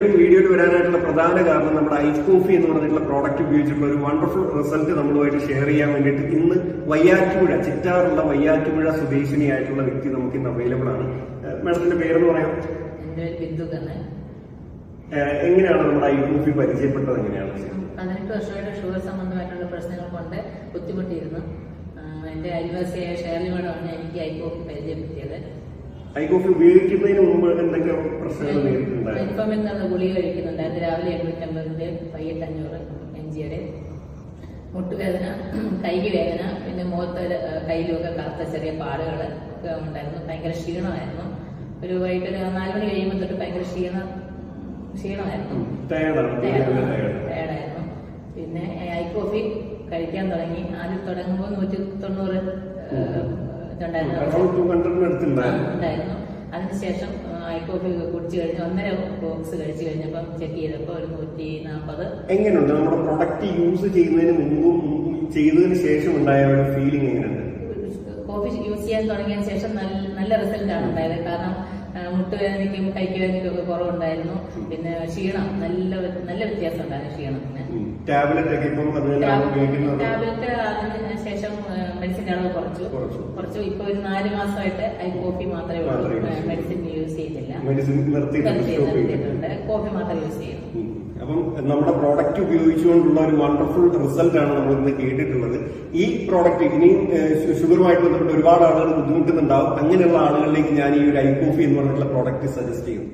വീഡിയോയിൽ വരാനായിട്ടുള്ള പ്രധാന കാരണം നമ്മുടെ ഐസ് കോഫി എന്ന് പറഞ്ഞിട്ടുള്ള പ്രോഡക്റ്റ് ഉപയോഗിച്ചിട്ടുള്ള ഒരു വണ്ടർഫുൾ റിസൾട്ട് നമ്മളുമായിട്ട് ഷെയർ ചെയ്യാൻ വേണ്ടിയിട്ട് ഇന്ന് വയ്യാറ്റുപുഴ ചിറ്റാറുള്ള വയ്യാറ്റുപുഴ സ്വദേശിനിയായിട്ടുള്ള വ്യക്തി നമുക്ക് ഇന്ന് അവൈലബിൾ ആണ്. മാഡത്തിന്റെ പേരെന്ന് പറയാം? എങ്ങനെയാണ് നമ്മുടെ ഐ കോഫി പരിചയപ്പെട്ടത്? എങ്ങനെയാണ്? 18 വർഷമായിട്ട് ഷുഗർ സംബന്ധമായിട്ടുള്ള പ്രശ്നങ്ങൾ കൊണ്ട് ബുദ്ധിമുട്ടിയിരുന്നു. എന്റെ അയൽവാസിയായ ഷേർലി മേഡമാണ് എനിക്ക് ഐ കോഫി പരിചയപ്പെടുത്തിയത്. ഐ കോഫി ഉപയോഗിക്കുന്നതിന് മുമ്പ് എന്തൊക്കെ പ്രശ്നങ്ങൾ നേരിട്ടുണ്ടായിരുന്നു? ഇൻഫോമിൽ നിന്ന് ഗുളിക കഴിക്കുന്നുണ്ടായിരുന്നു. രാവിലെ 850, വൈകിട്ട് 500 mg. മുട്ടുവേദന, കൈക്ക് വേദന, പിന്നെ മുഖത്ത് കയ്യിലൊക്കെ കറുത്ത ചെറിയ പാടുകൾ ഒക്കെ ഉണ്ടായിരുന്നു. ഭയങ്കര ക്ഷീണമായിരുന്നു. ഒരു വൈകിട്ട് 4 മണി കഴിയുമ്പോൾ തൊട്ട് ഭയങ്കര ക്ഷീണമായിരുന്നു. ടയർഡായിരുന്നു. പിന്നെ ഐ കോഫി കഴിക്കാൻ തുടങ്ങി. ആദ്യം തുടങ്ങുമ്പോൾ 190 ഉണ്ടായിരുന്നു. അതിനുശേഷം ഐ കോഫി കുടിച്ചു കഴിഞ്ഞ് 1.5 ബോക്സ് കഴിച്ചു കഴിഞ്ഞപ്പം ചെക്ക് ചെയ്തപ്പോൾ ഒരു 140. എങ്ങനെയുണ്ട് നമ്മുടെ പ്രൊഡക്റ്റ് യൂസ് ചെയ്യുന്നതിന് മുമ്പും ചെയ്തതിന് ശേഷം ഉണ്ടായ ഒരു ഫീലിംഗ് എങ്ങനെയുണ്ട്? കോഫി യൂസ് ചെയ്യാൻ തുടങ്ങിയതിന് ശേഷം നല്ല റിസൾട്ടാണ് ഉണ്ടായത്. കാരണം മുട്ടുവേദനയ്ക്കും കൈക്കുവേദനയ്ക്കും ഒക്കെ കുറവുണ്ടായിരുന്നു. പിന്നെ ക്ഷീണം നല്ല വ്യത്യാസം ഉണ്ടായിരുന്നു. ക്ഷീണത്തിന് ടാബ്ലറ്റ് അതിന് ശേഷം മെഡിസിന്റെ അളവ് കുറച്ചു. ഇപ്പൊ ഒരു 4 മാസമായിട്ട് ഐ കോഫി മാത്രമേ ഉള്ളൂ. മെഡിസിൻ യൂസ് ചെയ്യുന്നില്ല. നിർത്തിയിട്ടുണ്ട്. കോഫി മാത്രം യൂസ് ചെയ്യുന്നു. അപ്പം നമ്മുടെ പ്രോഡക്റ്റ് ഉപയോഗിച്ചുകൊണ്ടുള്ള ഒരു വണ്ടർഫുൾ റിസൾട്ട് ആണ് നമ്മൾ ഇന്ന് കേട്ടിട്ടുള്ളത്. ഈ പ്രോഡക്റ്റ് ഇനിയും ഷുഗറുമായിട്ട് ബന്ധപ്പെട്ട് ഒരുപാട് ആളുകൾ ബുദ്ധിമുട്ടുന്നുണ്ടാവും. അങ്ങനെയുള്ള ആളുകളിലേക്ക് ഞാൻ ഈ ഒരു ഐ കോഫി എന്ന് പറഞ്ഞിട്ടുള്ള പ്രോഡക്റ്റ് സജസ്റ്റ് ചെയ്യുന്നു.